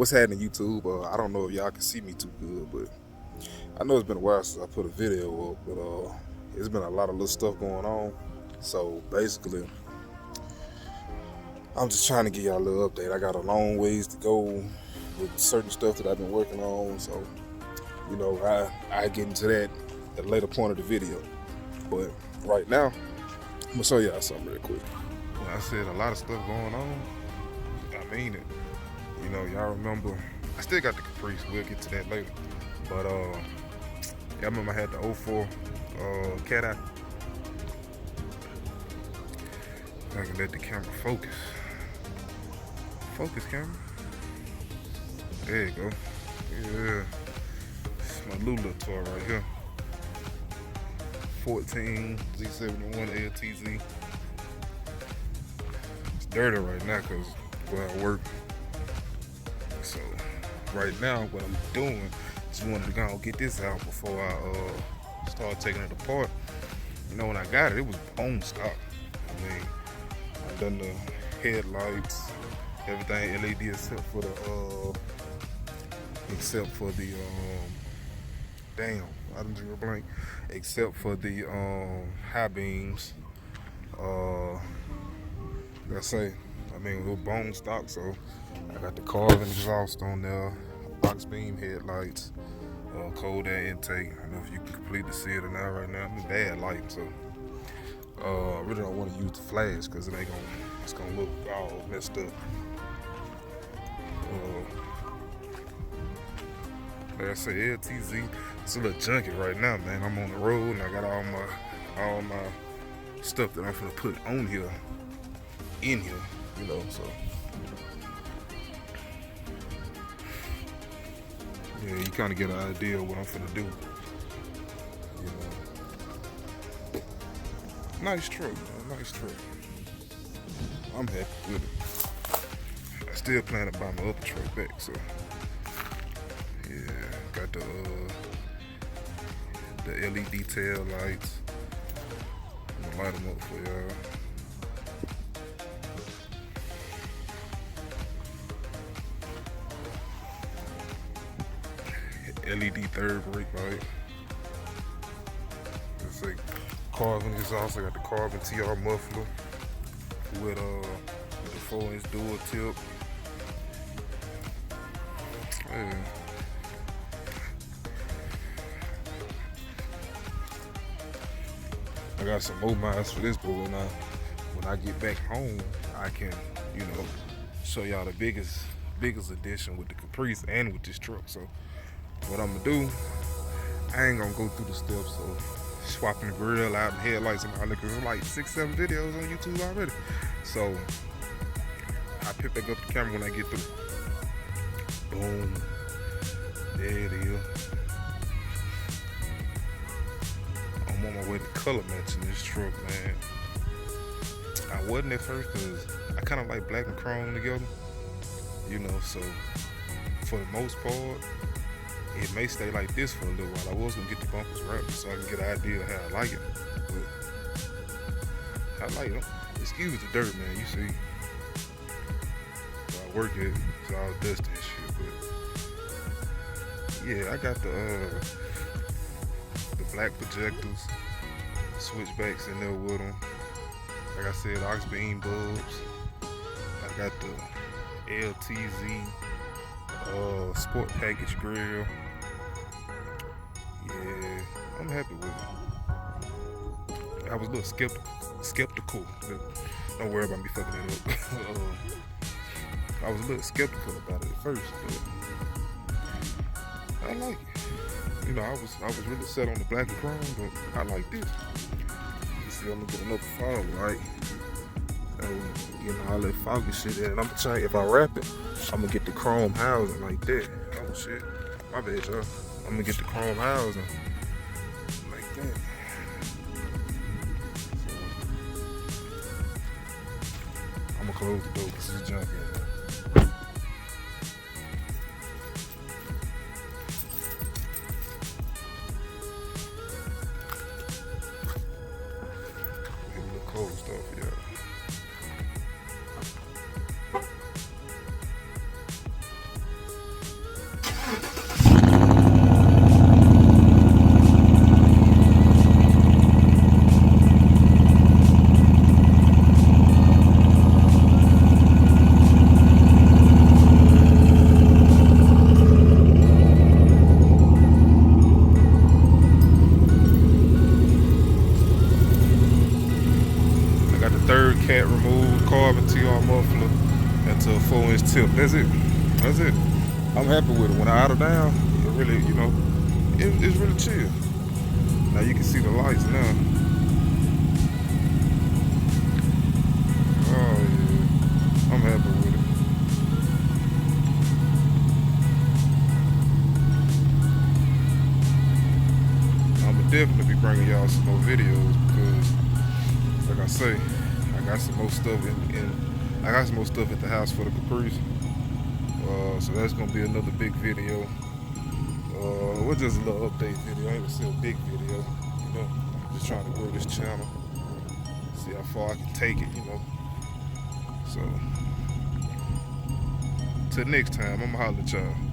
What's happening, YouTube? I don't know if y'all can see me too good, but I know it's been a while since I put a video up, but it's been a lot of little stuff going on. So basically, I'm just trying to give y'all a little update. I got a long ways to go with certain stuff that I've been working on. So, I get into that at a later point of the video. But right now, I'm gonna show y'all something real quick. When I said a lot of stuff going on, I mean it. Y'all remember, I still got the Caprice, we'll get to that later. But I remember I had the '04 cat eye. I can let the camera focus. Focus, camera. There you go. Yeah. This is my Lula toy right here. 14 Z71 LTZ. It's dirty right now because where I work. So right now what I'm doing is wanted to go and get this out before I start taking it apart. When I got it, it was bone stock. I mean, I done the headlights, everything LED except for the damn, I didn't drew a blank. Except for the high beams. Like I say, it was bone stock, so I got the carven exhaust on there, box beam headlights, cold air intake. I don't know if you can completely see it or not right now. It's bad lighting, so I really don't want to use the flash because it's gonna look all messed up. Like I said, LTZ, it's a little junky right now, man. I'm on the road and I got all my stuff that I'm gonna put on here, in here, so. Yeah, you kind of get an idea of what I'm finna do. Nice truck, man, nice truck. I'm happy with it. I still plan to buy my other truck back, so. Yeah, got the LED tail lights. I'm gonna light them up for y'all. LED third brake light. It's like carven exhaust. I got the carven TR muffler with the 4-inch dual tip. Yeah. I got some more miles for this, but when I get back home, I can, show y'all the biggest edition with the Caprice and with this truck. So what I'm gonna do, I ain't gonna go through the steps of swapping the grill out and headlights and all that, because there's like 6-7 videos on YouTube already. So I pick back up the camera when I get through. Boom. There it is. I'm on my way to color matching this truck, man. I wasn't at first because I kind of like black and chrome together, so for the most part, it may stay like this for a little while. I was gonna get the bumpers wrapped so I can get an idea of how I like it, but I like it. Excuse the dirt, man, you see. Where I work at, it's all dusty and shit, but yeah, I got the black projectors, switchbacks in there with them. Like I said, ox beam bulbs. I got the LTZ sport package grill. Yeah, I'm happy with it. I was a little skeptical. Don't worry about me fucking it up. I was a little skeptical about it at first, but I like it. I was really set on the black and chrome, but I like this. You see, I'm gonna get another fog light. Getting all that foggy shit in, and I'm gonna try, if I wrap it, I'm gonna get the chrome housing like that. Oh shit, my bad, y'all. I'm gonna get the chrome housing like that. So, I'm gonna close the door because it's junk in there. Get a little cold stuff, yeah. tip. That's it. That's it. I'm happy with it. When I idle down, it really, it's really chill. Now you can see the lights now. Oh yeah, I'm happy with it. I'ma definitely be bringing y'all some more videos because, like I say, I got some more stuff I got some more stuff at the house for the Caprice. So that's gonna be another big video. What's just a little update video? I ain't gonna say a big video. Just trying to grow this channel, see how far I can take it. So till next time, I'ma holler at y'all.